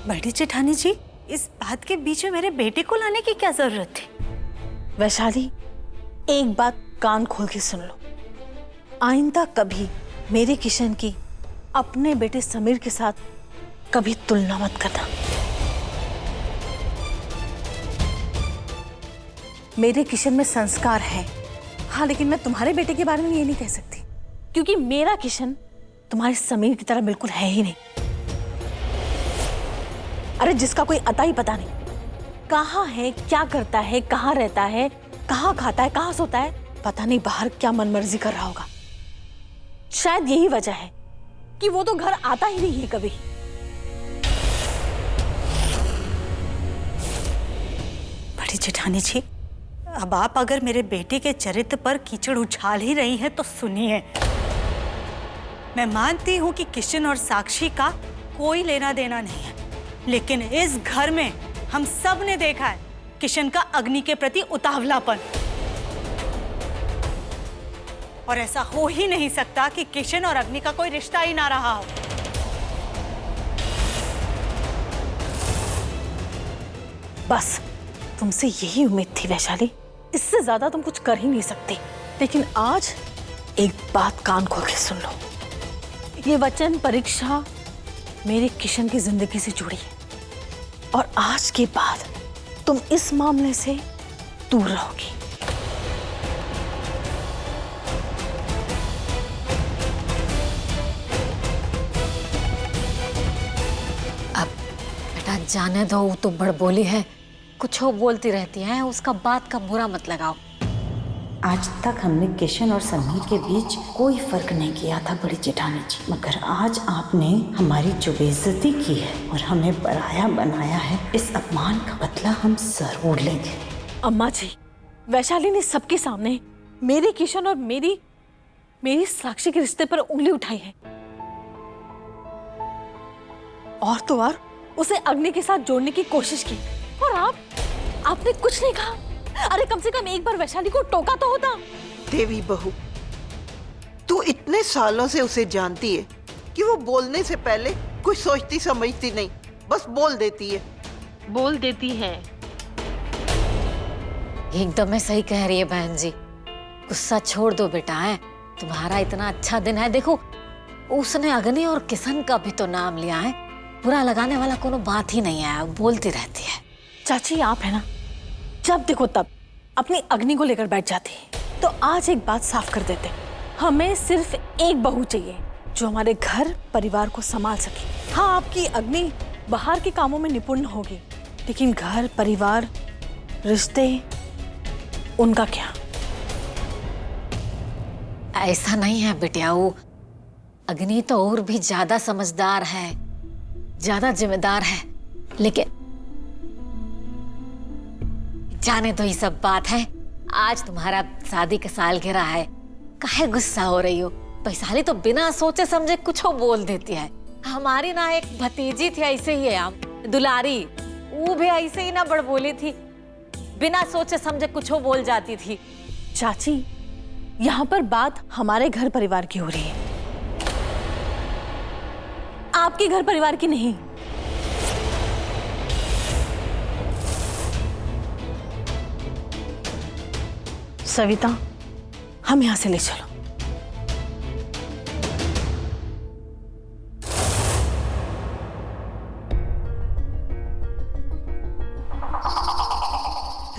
बड़ी जेठानी जी, इस बात के बीच में मेरे बेटे को लाने की क्या जरूरत थी? वैशाली, एक बात कान खोल के सुन लो। आइंदा कभी मेरे किशन की अपने बेटे समीर के साथ कभी तुलना मत करना। मेरे किशन में संस्कार है, हाँ, लेकिन मैं तुम्हारे बेटे के बारे में ये नहीं कह सकती, क्योंकि मेरा किशन तुम्हारे समीर की तरह बिल्कुल है ही नहीं। अरे जिसका कोई अता ही पता नहीं, कहाँ है, क्या करता है, कहाँ रहता है, कहाँ खाता है, कहाँ सोता है, पता नहीं बाहर क्या मनमर्जी कर रहा होगा। शायद यही वजह है कि वो तो घर आता ही नहीं है कभी। बड़ी जेठानी जी, अब आप अगर मेरे बेटे के चरित्र पर कीचड़ उछाल ही रही हैं तो सुनिए। मैं मानती हूं कि किशन और साक्षी का कोई लेना देना नहीं है, लेकिन इस घर में हम सब ने देखा है किशन का अग्नि के प्रति उतावलापन। और ऐसा हो ही नहीं सकता कि किशन और अग्नि का कोई रिश्ता ही ना रहा हो। बस तुमसे यही उम्मीद थी वैशाली, इससे ज्यादा तुम कुछ कर ही नहीं सकती। लेकिन आज एक बात कान खोल के सुन लो, ये वचन परीक्षा मेरे किशन की जिंदगी से जुड़ी है और आज के बाद तुम इस मामले से दूर रहोगी। अब बेटा जाने दो, वो तो बड़बोली है, कुछ हो बोलती रहती है, उसका बात का बुरा मत लगाओ। आज तक हमने किशन और समीर के बीच कोई फर्क नहीं किया था बड़ी जेठानी जी, मगर आज आपने हमारी जो बेइज्जती की है और हमें पराया बनाया है, इस अपमान का बदला हम जरूर लेंगे। अम्मा जी, वैशाली ने सबके सामने मेरे किशन और मेरी साक्षी के रिश्ते पर उंगली उठाई है, और तो और उसे अग्नि के साथ जोड़ने की कोशिश की, और आपने कुछ नहीं कहा। अरे कम से कम एक बार वैशाली को टोका तो होता। देवी बहू, तू इतने सालों से उसे जानती है कि वो बोलने से पहले कुछ सोचती समझती नहीं, बस बोल देती है। एकदम में सही कह रही है बहन जी, गुस्सा छोड़ दो बेटा। है तुम्हारा इतना अच्छा दिन है, देखो उसने अग्नि और किशन का भी तो नाम लिया है, बुरा लगाने वाला कोनो बात ही नहीं है, बोलती रहती है। चाची आप है ना, जब देखो तब अपनी अग्नि को लेकर बैठ जाती है। तो आज एक बात साफ कर देते, हमें सिर्फ एक बहू चाहिए जो हमारे घर परिवार को संभाल सके। हाँ, आपकी अग्नि बाहर के कामों में निपुण होगी, लेकिन घर परिवार रिश्ते, उनका क्या? ऐसा नहीं है बेटिया, वो अग्नि तो और भी ज्यादा समझदार है, ज्यादा जिम्मेदार है, लेकिन जाने तो ये सब बात है। आज तुम्हारा शादी का सालगिरह है, काहे गुस्सा हो रही हो? वैशाली तो बिना सोचे समझे कुछ बोल देती है। हमारी ना एक भतीजी थी, ऐसे ही है हम दुलारी, वो भी ऐसे ही ना बड़बोली थी, बिना सोचे समझे कुछ बोल जाती थी। चाची, यहाँ पर बात हमारे घर परिवार की हो रही है, आपके घर परिवार की नहीं। सविता, हम यहां से ले चलो।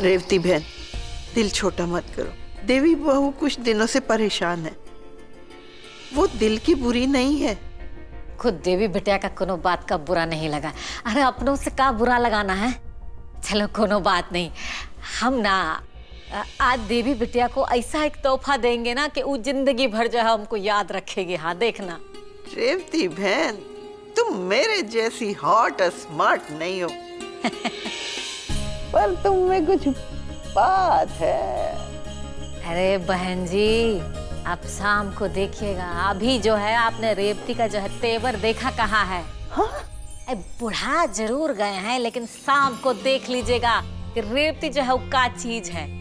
रेवती बहन, दिल छोटा मत करो। देवी बहू कुछ दिनों से परेशान है, वो दिल की बुरी नहीं है। खुद देवी बिटिया का कोनो बात का बुरा नहीं लगा। अरे अपनों से का बुरा लगाना है? चलो कोनो बात नहीं, हम ना आज देवी बिटिया को ऐसा एक तोहफा देंगे ना कि वो जिंदगी भर जो है हमको याद रखेगी। हाँ देखना। रेवती बहन, तुम मेरे जैसी हॉट और स्मार्ट नहीं हो पर तुम में कुछ बात है। अरे बहन जी, आप शाम को देखिएगा, अभी जो है आपने रेवती का जो है तेवर देखा कहाँ है? हाँ? बुढ़ा जरूर गए हैं, लेकिन शाम को देख लीजिएगा कि रेवती जो है वो क्या चीज है।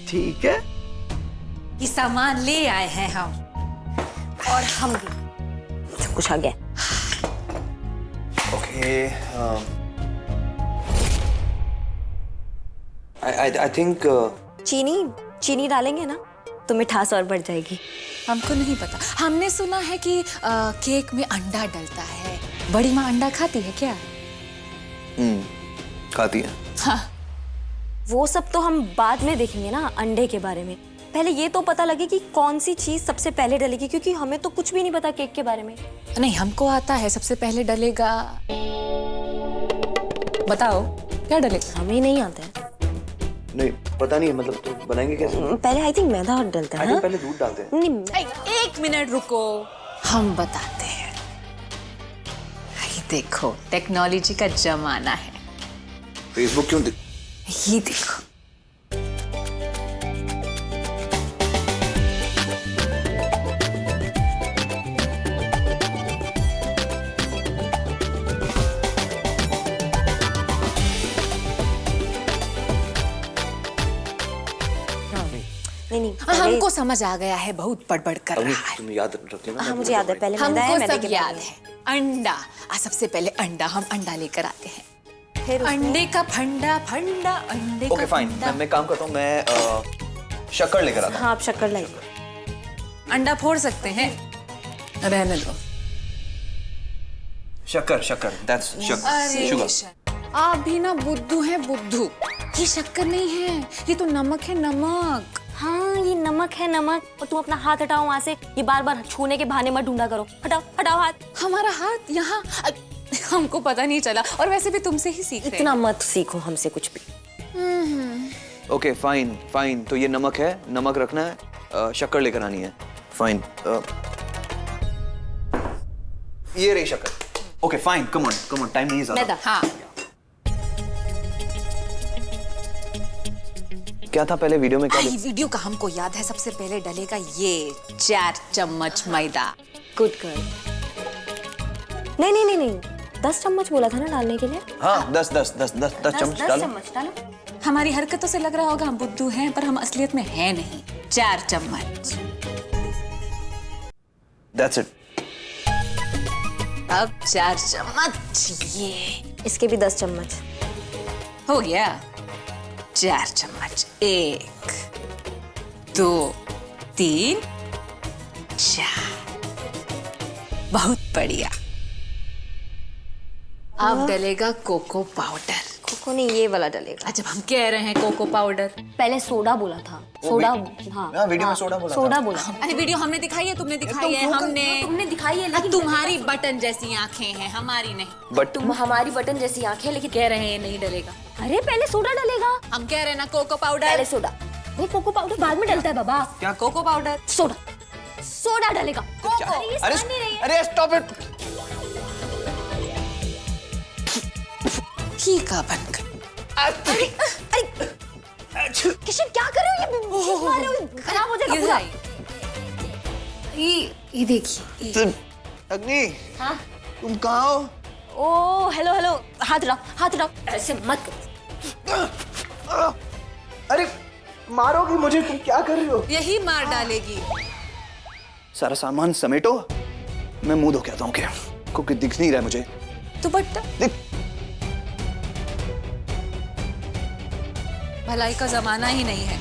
ठीक है, ये सामान ले आए हैं हम, और हम भी। कुछ आ गया। Okay, Okay. I think. चीनी डालेंगे ना तो मिठास और बढ़ जाएगी। हमको नहीं पता। हमने सुना है कि केक में अंडा डलता है। बड़ी माँ अंडा खाती है क्या? खाती है। हाँ। वो सब तो हम बाद में देखेंगे ना, अंडे के बारे में। पहले ये तो पता लगे कि कौन सी चीज सबसे पहले डलेगी, क्योंकि हमें तो कुछ भी नहीं पता केक के बारे में। नहीं, हमको आता है सबसे पहले डलेगा। बताओ क्या डलेगा? हमें नहीं आता है। नहीं पता नहीं, मतलब तो बनाएंगे कैसे? पहले आई थिंक मैदा और डलता है। पहले दूध डालते हैं। नहीं, एक मिनट रुको, हम बताते हैं। ये देखो, टेक्नोलॉजी का जमाना है। फेसबुक क्यों ये देखो, नहीं हमको समझ आ गया है, बहुत बड़बड़ कर रहा है। तुम याद रख लेना। हाँ मुझे याद है, पहले मैदा है, हमको मैदे सब के याद बाद है। अंडा, सबसे पहले अंडा, हम अंडा लेकर आते हैं। फिर उसमें- अंडे का फंडा, अंडे ओके का फाइन, फंडा। मैं काम करता हूँ, मैं शक्कर लेकर आता हूँ। हाँ आप शक्कर लाइए। अंडा फोड़ सकते हैं, रहने दो। शक्कर, दैट्स अरे शुगर। आप भी ना बुद्धू हैं, बुद्धू। ये शक्कर नहीं है, ये तो नमक है, नमक। हाँ ये नमक है, नमक। और तुम अपना हाथ हटाओ वहाँ से, ये बार बार छूने के बहाने मत ढूंढा करो। हटाओ हाथ। हमारा हाथ यहाँ, हमको पता नहीं चला। और वैसे भी तुमसे ही सीख रहे हैं। इतना मत सीखो हमसे कुछ भी। ओके फाइन, तो ये नमक है, नमक रखना है, शक्कर लेकर आनी है। फाइन, ये रही शक्कर। Okay fine, come on, time नहीं है ज़्यादा। मैदा। हाँ, क्या था पहले वीडियो में? क्या वीडियो का हमको याद है। सबसे पहले डलेगा ये 4 चम्मच मैदा। Good girl. नहीं 10 चम्मच बोला था ना डालने के लिए। हाँ 10 चम्मच डालो। चम्मच डालो। हमारी हरकतों से लग रहा होगा हम बुद्धू हैं, पर हम असलियत में हैं नहीं। 4 चम्मच। That's it. अब 4 चम्मच, ये इसके भी 10 चम्मच। हो गया। 4 चम्मच, 1 2 3 4। बहुत बढ़िया। अब डलेगा कोको पाउडर। कोको नहीं, ये वाला डलेगा। जब हम कह रहे हैं कोको पाउडर, पहले सोडा बोला था। सोडा, हाँ वीडियो में सोडा बोला सोडा था। बोला। अरे वीडियो हमने दिखाई है, तुमने दिखाई है, तुमने दिखाई है, लेकिन तुम्हारी बटन जैसी आंखें हैं, हमारी नहीं। बट तुम हमारी बटन जैसी आंखें, लेकिन कह रहे हैं नहीं डलेगा। अरे पहले सोडा डलेगा। हम कह रहे हैं ना कोको पाउडर। पहले सोडा। नहीं कोको पाउडर बाद में डलता है बाबा। क्या कोको पाउडर? सोडा डलेगा। कोको। अरे स्टॉप इट। ठीक है, बन गई। अरे किशन क्या कर रहे हो? ये खराब हो जाएगा पूरा। ये देखिए। अग्नि, हाँ? तुम कहाँ हो? ओ हेलो, हाथ उठाओ। ऐसे मत करो। अरे मारोगी मुझे, तुम क्या कर रही हो? यही मार डालेगी। सारा सामान समेटो, मैं मुंह धो के आता हूँ। क्या क्योंकि दिख नहीं रहा है मुझे। दुपट्टा। दिख। भलाई का जमाना ही नहीं है।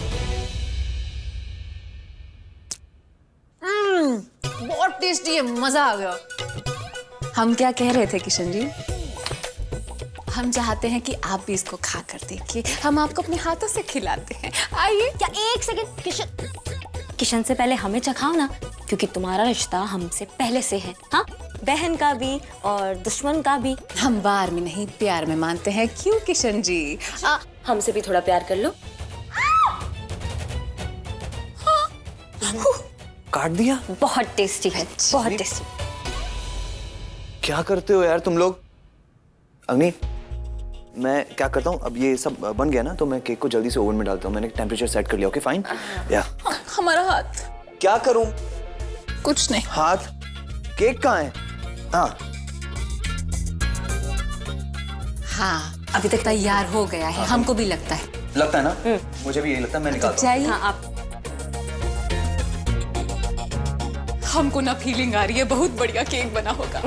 बहुत टेस्टी है, मजा आ गया। हम क्या कह रहे थे किशन जी? हम चाहते हैं कि आप भी इसको खा कर देखिए। हम आपको अपने हाथों से खिलाते हैं। आइए। क्या एक सेकंड किशन से पहले हमें चखाओ ना, क्योंकि तुम्हारा रिश्ता हमसे पहले से है। हाँ, बहन का भी और दुश्मन का भी। हम बार में नहीं, प्यार में मानते हैं। क्यों किशन जी? हमसे भी थोड़ा प्यार कर लो। काट दिया? बहुत टेस्टी है, बहुत टेस्टी। क्या करते हो यार तुम लोग? अग्नि, मैं क्या करता हूँ, अब ये सब बन गया ना, तो मैं केक को जल्दी से ओवन में डालता हूँ। मैंने टेम्परेचर सेट कर लिया। Okay fine. या हमारा हाथ। क्या करूँ? कुछ नहीं। हाथ? केक कहाँ है? हाँ, अभी तक तैयार हो गया है। हमको भी लगता है ना? मुझे भी यही लगता है। मैं निकालता हूँ। चाहिए। हाँ आप। हमको ना फीलिंग आ रही है, बहुत बढ़िया केक बना होगा।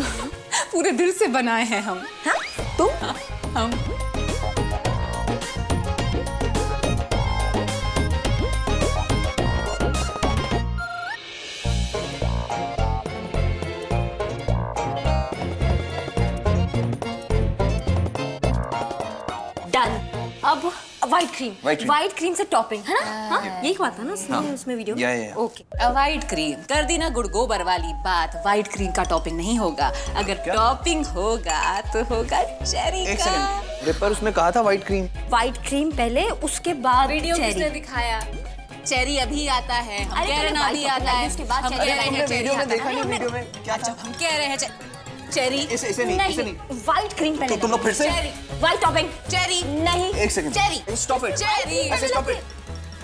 पूरे दिल से बनाए हैं हम। हाँ? हम डन। अब white cream, White cream। White cream से टॉपिंग है ना? हाँ, यही बात था ना उसमें वीडियो। या। ओके। व्हाइट क्रीम कर दी ना गुड़ गोबर वाली बात। व्हाइट क्रीम का टॉपिंग नहीं होगा। अगर टॉपिंग होगा तो होगा चेरी एक का। सेकंड, रिपर उसमें कहा था व्हाइट क्रीम। व्हाइट क्रीम पहले, उसके बाद वीडियो किसने चेरी। दिखाया? चेरी अभी आता है, हम अरे कह रहे पहले ना अभी white आता है। उसके बाद हम चेरी कह रहे हैं चेरी वीडियो में आता देखा है। नहीं, वीडियो में क्या अच्छा, था? हम कह रहे हैं चेरी। इसे नहीं। व्हाइट क्रीम पहले। तो तुम लोग फिर से चेरी व्हाइट टॉपिंग। चेरी नहीं। एक second, Cherry stop it, Cherry ऐसे stop it,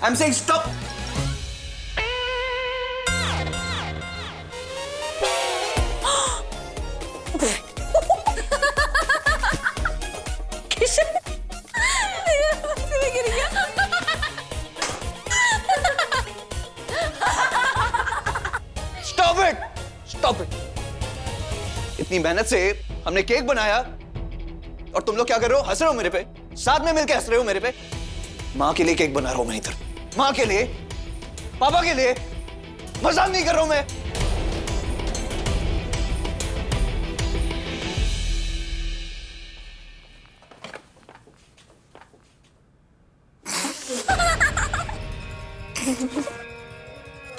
I am saying stop. Stop it. इतनी मेहनत से हमने केक बनाया और तुम लोग क्या कर रहे हो? हंस रहे हो मेरे पे, साथ में मिलके हंस रहे हो मेरे पे। माँ के लिए केक बना रहा हूं मैं इधर, माँ के लिए, पापा के लिए। मजाक नहीं कर रहा हूं मैं।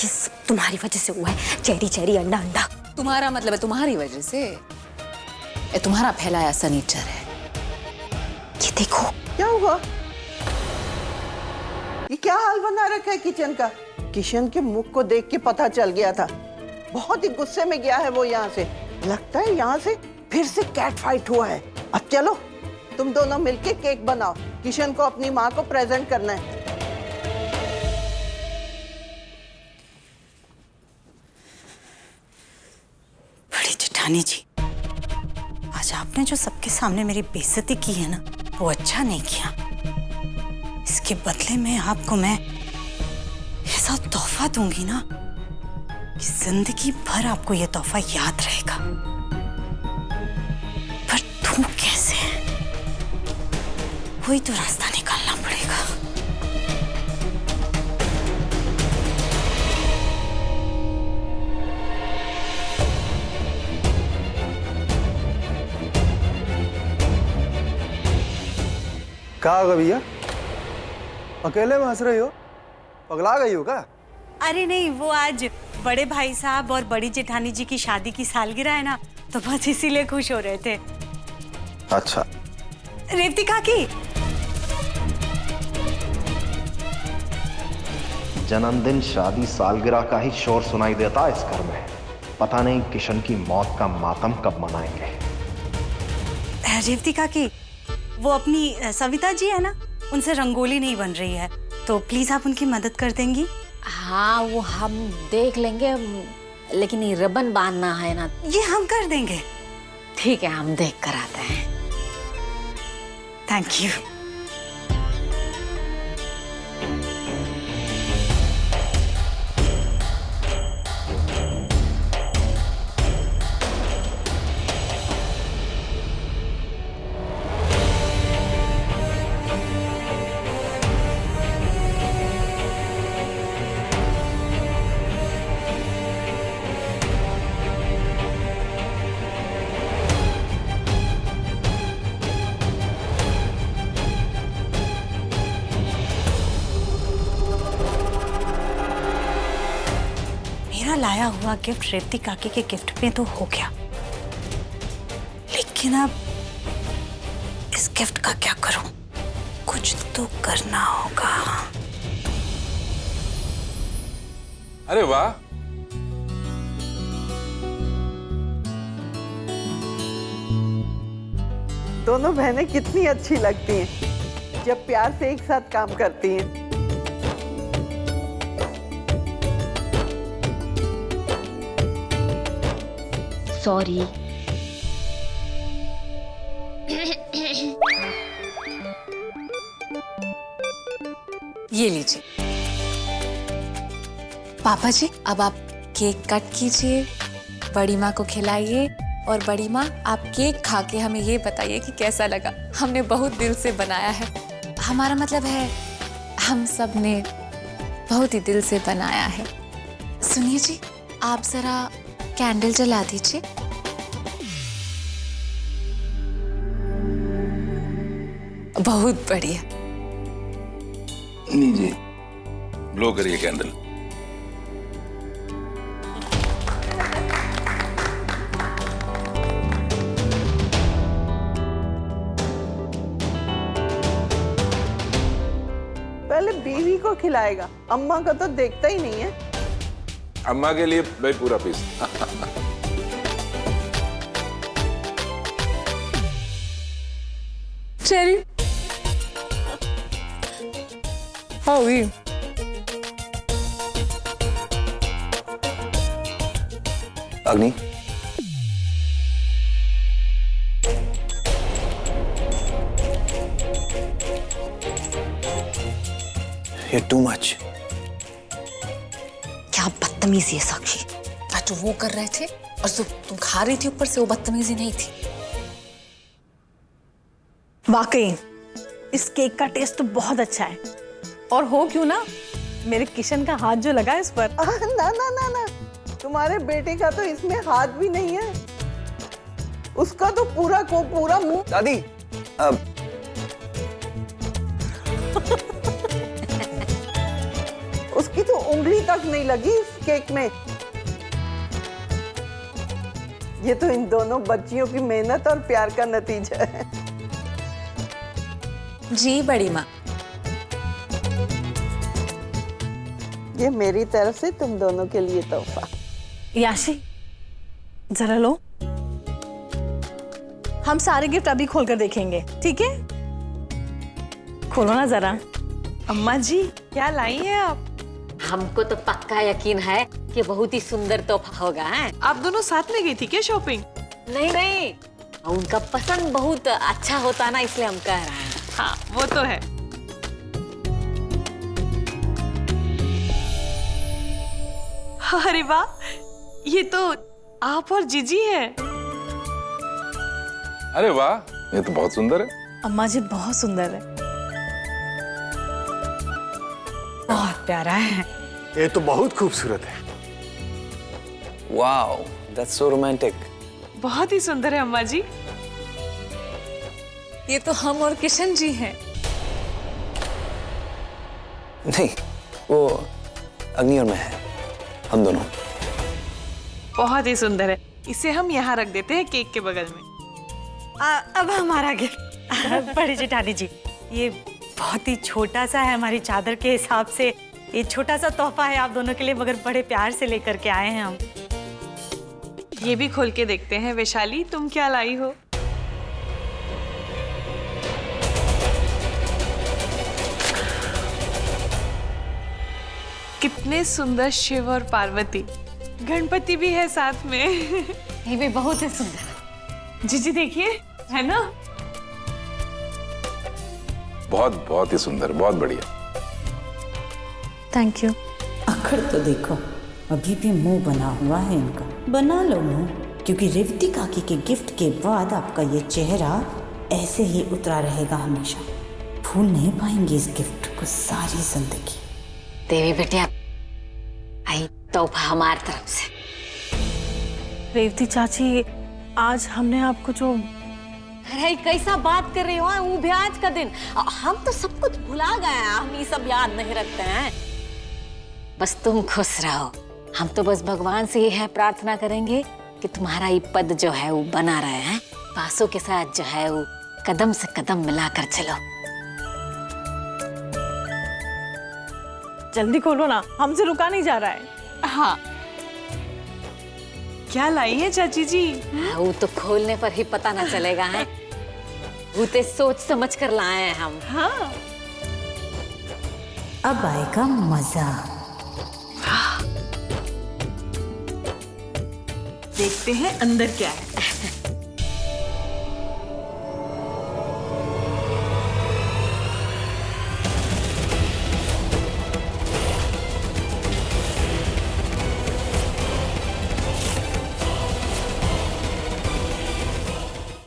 ये सब तुम्हारी वजह से हुआ है। चेरी चेरी, अंडा अंडा। तुम्हारा मतलब है तुम्हारी वजह से? ये तुम्हारा फैलाया सनीचर है। ये देखो। क्या हुआ? ये क्या हाल बना रखा है किचन का? किशन के मुख को देख के पता चल गया था। बहुत ही गुस्से में गया है वो यहाँ से। लगता है यहाँ से फिर से कैट फाइट हुआ है। अब चलो तुम दोनों मिलके केक बनाओ। किशन को अपनी माँ को प्रेजेंट करना है। बड़ी जेठानी जी, आज आपने जो सबके सामने मेरी बेइज्जती की है ना, वो अच्छा नहीं किया। इसके बदले में आपको मैं ऐसा तोहफा दूंगी ना कि जिंदगी भर आपको ये तोहफा याद रहेगा। पर तू कैसे? कोई तो रास्ता निकालना पड़ेगा। क्या होगा भैया? अकेले में हंस रही हो? पगला गई हो क्या? अरे नहीं, वो आज बड़े भाई साहब और बड़ी जेठानी जी की शादी की सालगिरह है ना, तो बस इसीलिए खुश हो रहे थे। अच्छा। रेवती काकी, जन्मदिन, शादी, सालगिरह का ही शोर सुनाई देता है इस घर में। पता नहीं किशन की मौत का मातम कब मनाएंगे। रेवती काकी, वो अपनी सविता जी है ना, उनसे रंगोली नहीं बन रही है, तो प्लीज आप उनकी मदद कर देंगी? हाँ, वो हम देख लेंगे, लेकिन ये रिबन बांधना है ना। ये हम कर देंगे। ठीक है, हम देख कर आते हैं। Thank you. मेरा लाया हुआ गिफ्ट रेवती काकी के गिफ्ट में तो हो गया, लेकिन अब इस गिफ्ट का क्या करूं? कुछ तो करना होगा। अरे वाह, दोनों बहनें कितनी अच्छी लगती हैं जब प्यार से एक साथ काम करती हैं। सॉरी। ये लीजिए। पापा जी, अब आप केक कट कीजिए, बड़ी माँ को खिलाइए और बड़ी माँ, आप केक खा के हमें ये बताइए कि कैसा लगा। हमने बहुत दिल से बनाया है, हमारा मतलब है हम सब ने बहुत ही दिल से बनाया है। सुनिए जी, आप जरा कैंडल जला दीजिए। बहुत बढ़िया। लीजिए, ब्लो करिए कैंडल। पहले बीवी को खिलाएगा, अम्मा का तो देखता ही नहीं है। अम्मा के लिए भाई पूरा पीस। चेरी होगी। अग्नि, ये टू मच। क्या बदतमीजी है साक्षी। जो वो कर रहे थे और जो तुम खा रही थी ऊपर से, वो बदतमीजी नहीं थी। वाकई इस केक का टेस्ट तो बहुत अच्छा है। और हो क्यों ना, मेरे किशन का हाथ जो लगा है इस पर। ना ना ना ना, तुम्हारे बेटे का तो इसमें हाथ भी नहीं है। उसका तो पूरा को पूरा मुंह। दादी, उसकी तो उंगली तक नहीं लगी इस केक में। ये तो इन दोनों बच्चियों की मेहनत और प्यार का नतीजा है। जी बड़ी माँ। ये मेरी तरफ से तुम दोनों के लिए तोहफा। याशी, जरा लो। हम सारे गिफ्ट अभी खोलकर देखेंगे, ठीक है? खोलो ना जरा। अम्मा जी, क्या लाई हैं आप? हमको तो पक्का यकीन है कि बहुत ही सुंदर तोहफा होगा। है आप दोनों साथ में गई थी क्या शॉपिंग? नहीं नहीं, उनका पसंद बहुत अच्छा होता ना, इसलिए हम कह रहे हैं। हाँ, वो तो है। अरे वाह, ये तो आप और जीजी हैं। अरे वाह, ये तो बहुत सुंदर है। अम्मा जी बहुत सुंदर है। बहुत प्यारा है। ये तो बहुत खूबसूरत है। Wow, that's so romantic. बहुत ही सुंदर है अम्मा जी। ये तो हम और किशन जी हैं। नहीं, वो अग्नि और मैं है, हम दोनों। बहुत ही सुंदर है। इसे हम यहाँ रख देते हैं केक के बगल में। अब हमारा गिफ्ट। बड़ी जेठानी जी, ये बहुत ही छोटा सा है हमारी चादर के हिसाब से। ये छोटा सा तोहफा है आप दोनों के लिए, मगर बड़े प्यार से लेकर के आए हैं हम। ये भी खोल के देखते हैं। वैशाली, तुम क्या लाई हो? कितने सुंदर शिव और पार्वती, गणपति भी है साथ में। ये भी बहुत ही सुंदर है। जीजी देखिए, है ना? बहुत बहुत ही सुंदर, बहुत बढ़िया। Thank you. अखड़ तो देखो, अभी भी मुंह बना हुआ है इनका। बना लो मुंह, क्योंकि रेवती काकी के गिफ्ट के बाद आपका ये चेहरा ऐसे ही उतरा रहेगा हमेशा। भूल नहीं पाएंगे इस गिफ्ट को सारी जिंदगी। देवी बेटिया, आई तोहफा हमारी तरफ से। रेवती चाची, आज हमने आपको जो। अरे कैसा बात कर रही हो? वो भी आज का दिन। हम तो सब कुछ भुला गए हैं, हम ये सब याद नहीं रखते हैं। बस तुम खुश रहो। हम तो बस भगवान से ही है प्रार्थना करेंगे कि तुम्हारा ये पद जो है वो बना रहे हैं। पासों के साथ जो है वो कदम से कदम मिलाकर चलो। जल्दी खोलो ना, हमसे रुका नहीं जा रहा है। हाँ, क्या लाई है चाची जी? वो तो खोलने पर ही पता ना चलेगा है। वो तो सोच समझ कर लाए हैं हम। हाँ, अब आएगा मजा। देखते हैं अंदर क्या है।